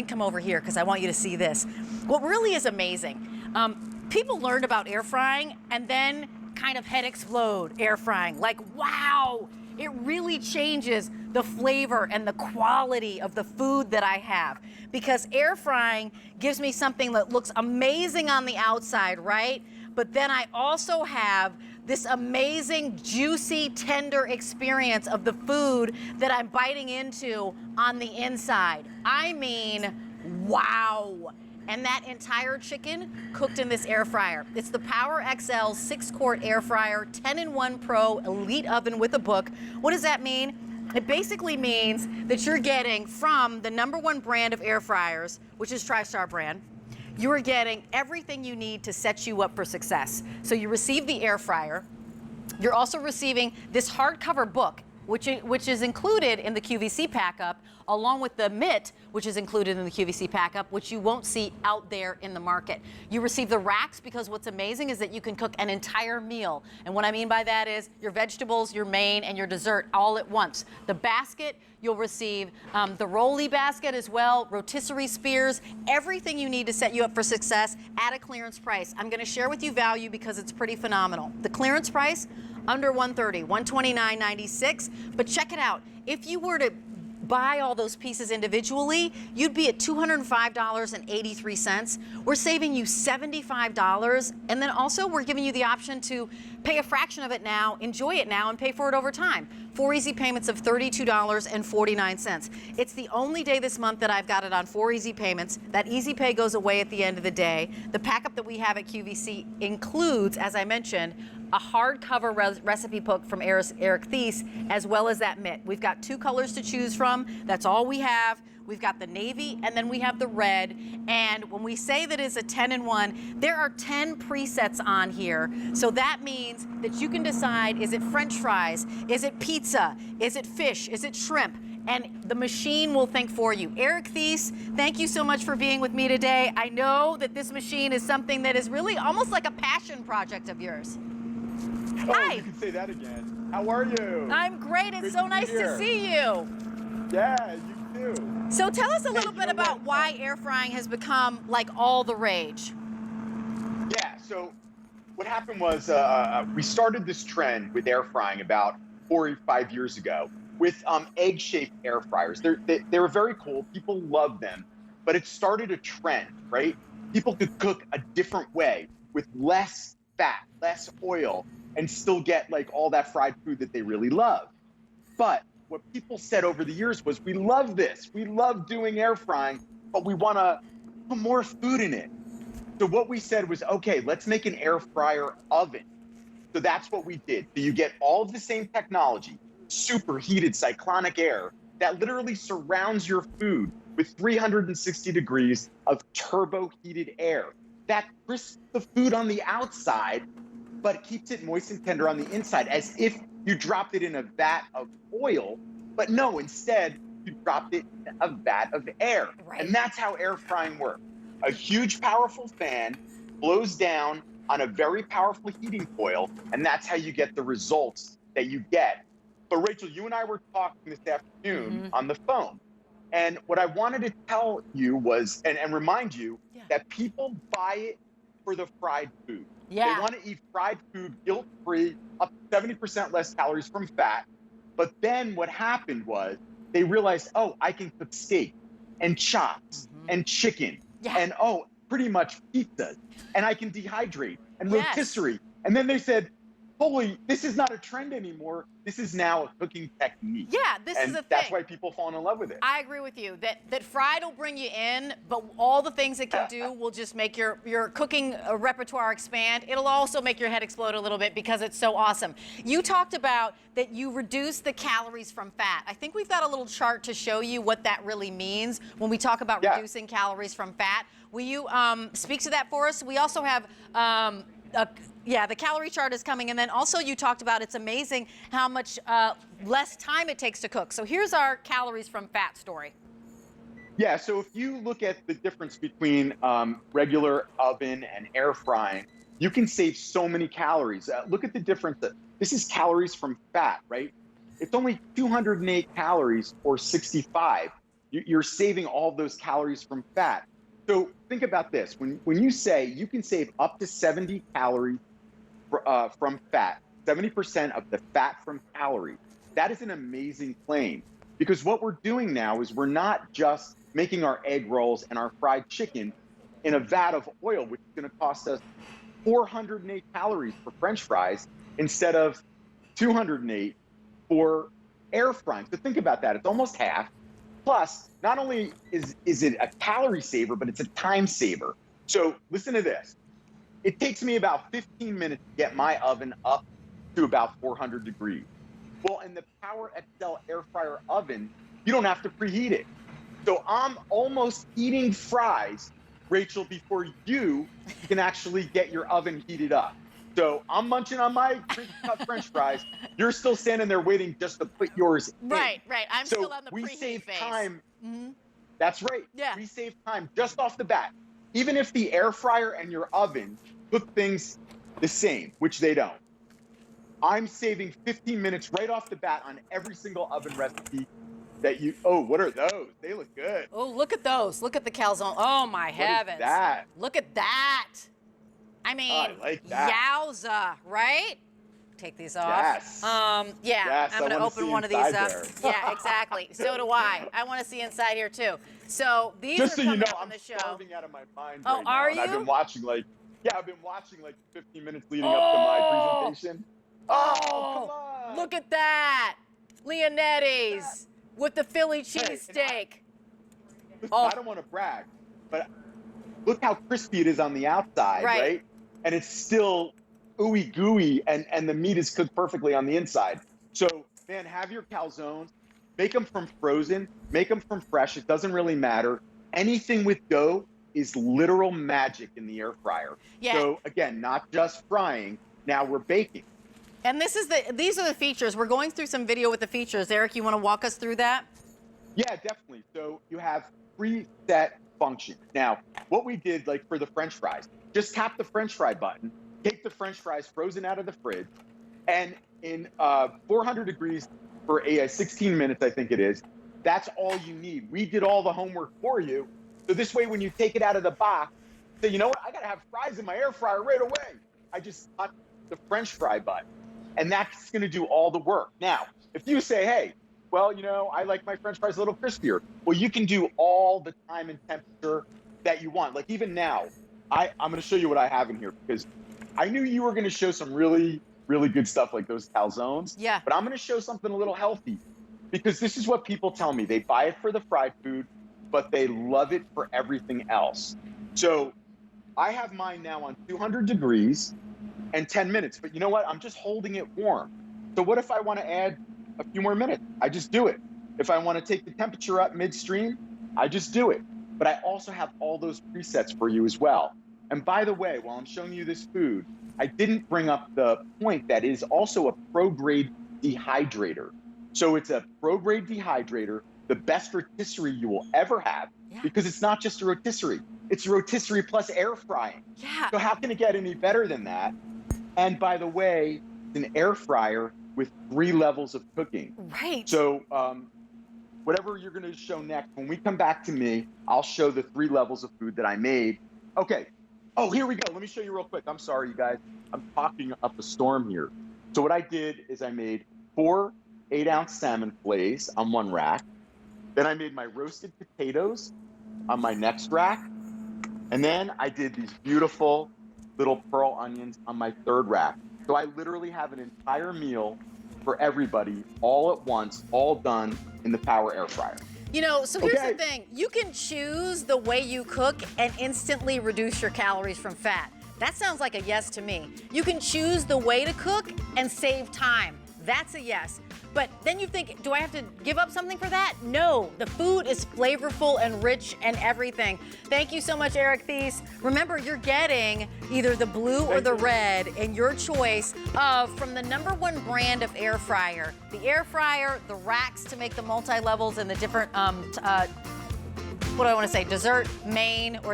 think come over here because I want you to see this. What really is amazing, people learned about air frying and then kind of head explode air frying. Like, wow, it really changes the flavor and the quality of the food that I have, because air frying gives me something that looks amazing on the outside, right? But then I also have this amazing, juicy, tender experience of the food that I'm biting into on the inside. I mean, wow. And that entire chicken cooked in this air fryer. It's the PowerXL 6-quart air fryer, 10-in-1 Pro Elite Oven with a book. What does that mean? It basically means that you're getting from the #1 brand of air fryers, which is TriStar brand, you are getting everything you need to set you up for success. So you receive the air fryer. You're also receiving this hardcover book, which is included in the QVC pack-up, along with the mitt, which is included in the QVC pack-up, which you won't see out there in the market. You receive the racks because what's amazing is that you can cook an entire meal. And what I mean by that is your vegetables, your main, and your dessert all at once. The basket, you'll receive the rolly basket as well, rotisserie spears, everything you need to set you up for success at a clearance price. I'm gonna share with you value because it's pretty phenomenal. The clearance price, under $130, $129.96, but check it out. If you were to buy all those pieces individually, you'd be at $205.83. We're saving you $75, and then also we're giving you the option to pay a fraction of it now, enjoy it now, and pay for it over time. 4 easy payments of $32.49. It's the only day this month that I've got it on 4 easy payments. That easy pay goes away at the end of the day. The pack-up that we have at QVC includes, as I mentioned, a hardcover recipe book from Eric Thies, as well as that mitt. We've got 2 colors to choose from. That's all we have. We've got the navy, and then we have the red. And when we say that it's a 10-in-1, there are 10 presets on here. So that means that you can decide, is it French fries? Is it pizza? Is it fish? Is it shrimp? And the machine will think for you. Eric Thies, thank you so much for being with me today. I know that this machine is something that is really almost like a passion project of yours. Oh, Hi. you can say that again. How are you? I'm great. It's so nice to see you. Yeah, you too. So tell us a little bit about why air frying has become like all the rage. Yeah, so what happened was we started this trend with air frying about 4 or 5 years ago with egg-shaped air fryers. They were very cool. People loved them, but it started a trend, right? People could cook a different way with less fat, less oil, and still get like all that fried food that they really love. But what people said over the years was, we love this. We love doing air frying, but we want to put more food in it. So what we said was, okay, let's make an air fryer oven. So that's what we did. So you get all of the same technology, superheated cyclonic air that literally surrounds your food with 360 degrees of turbo heated air. That crisps the food on the outside, but keeps it moist and tender on the inside, as if you dropped it in a vat of oil, but no, instead, you dropped it in a vat of air. Right. And that's how air frying works. A huge, powerful fan blows down on a very powerful heating coil, and that's how you get the results that you get. But Rachel, you and I were talking this afternoon on the phone, and what I wanted to tell you was, and remind you, that people buy it for the fried food. Yeah. They want to eat fried food guilt-free, up to 70% less calories from fat. But then what happened was they realized, oh, I can cook steak and chops and chicken and, oh, pretty much pizzas. And I can dehydrate and rotisserie. And then they said, holy, this is not a trend anymore. This is now a cooking technique. Yeah, this is a thing. That's why people fall in love with it. I agree with you that fried will bring you in, but all the things it can do will just make your cooking repertoire expand. It'll also make your head explode a little bit because it's so awesome. You talked about that you reduce the calories from fat. I think we've got a little chart to show you what that really means when we talk about reducing calories from fat. Will you speak to that for us? We also have the calorie chart is coming, and then also you talked about it's amazing how much less time it takes to cook. So here's our calories from fat story. Yeah, so if you look at the difference between regular oven and air frying, you can save so many calories. Look at the difference. This is calories from fat, right? It's only 208 calories or 65. You're saving all of those calories from fat. So think about this. When you say you can save up to 70 calories from fat, 70% of the fat from calories, that is an amazing claim. Because what we're doing now is we're not just making our egg rolls and our fried chicken in a vat of oil, which is going to cost us 408 calories for French fries instead of 208 for air frying. So think about that. It's almost half. Plus, not only is it a calorie saver, but it's a time saver. So listen to this. It takes me about 15 minutes to get my oven up to about 400 degrees. Well, in the PowerXL air fryer oven, you don't have to preheat it. So I'm almost eating fries, Rachel, before you can actually get your oven heated up. So I'm munching on my cut French fries. You're still standing there waiting just to put yours in. Right. I'm So still on the we preheat save phase. time. Mm-hmm. That's right. Yeah. We save time just off the bat. Even if the air fryer and your oven cook things the same, which they don't. I'm saving 15 minutes right off the bat on every single oven recipe that you, oh, what are those? They look good. Oh, look at those. Look at the calzone. Oh, my heavens. What is that? Look at that. I mean, I like that. yowza, right? Take these off. Yes. Yeah, Yes, I'm going to open one of these up. there. Yeah, exactly. So do I. I want to see inside here, too. So these Just are so you coming know, up in I'm the show. starving out of my mind Oh, right now. are And I've you? been watching like 15 minutes leading up to my presentation. Oh, come on. Look at that. Leonetti's with the Philly cheesesteak. I don't want to brag, but look how crispy it is on the outside, right? And it's still ooey gooey, and the meat is cooked perfectly on the inside. So, man, have your calzones. Make them from frozen. Make them from fresh. It doesn't really matter. Anything with dough is literal magic in the air fryer. Yeah. So, again, not just frying. Now we're baking. And these are the features. We're going through some video with the features. Eric, you want to walk us through that? Yeah, definitely. So you have preset functions. Now, what we did, like for the French fries, just tap the French fry button, take the French fries frozen out of the fridge, and in 400 degrees for 16 minutes, I think it is, that's all you need. We did all the homework for you. So this way, when you take it out of the box, say, you know what, I got to have fries in my air fryer right away. I just touch the French fry button, and that's going to do all the work. Now, if you say, hey, well, you know, I like my French fries a little crispier. Well, you can do all the time and temperature that you want. Like even now, I'm going to show you what I have in here because I knew you were going to show some really, really good stuff like those calzones. Yeah. But I'm going to show something a little healthy because this is what people tell me. They buy it for the fried food, but they love it for everything else. So I have mine now on 200 degrees and 10 minutes. But you know what? I'm just holding it warm. So what if I want to add a few more minutes? I just do it. If I want to take the temperature up midstream, I just do it. But I also have all those presets for you as well. And by the way, while I'm showing you this food, I didn't bring up the point that is also a pro-grade dehydrator. So it's a pro-grade dehydrator, the best rotisserie you will ever have, because it's not just a rotisserie. It's a rotisserie plus air frying. Yeah. So how can it get any better than that? And by the way, it's an air fryer with 3 levels of cooking. Right. So whatever you're going to show next, when we come back to me, I'll show the 3 levels of food that I made. Okay. Oh, here we go. Let me show you real quick. I'm sorry, you guys. I'm talking up a storm here. So what I did is I made 4 8-ounce salmon fillets on one rack. Then I made my roasted potatoes on my next rack. And then I did these beautiful little pearl onions on my third rack. So I literally have an entire meal for everybody all at once, all done in the Power Air Fryer. You know, so here's the thing. You can choose the way you cook and instantly reduce your calories from fat. That sounds like a yes to me. You can choose the way to cook and save time. That's a yes. But then you think, do I have to give up something for that? No, the food is flavorful and rich and everything. Thank you so much, Eric Thies. Remember, you're getting either the blue or the red in your choice from the #1 brand of air fryer. The air fryer, the racks to make the multi-levels and the different, what do I want to say, dessert, main, or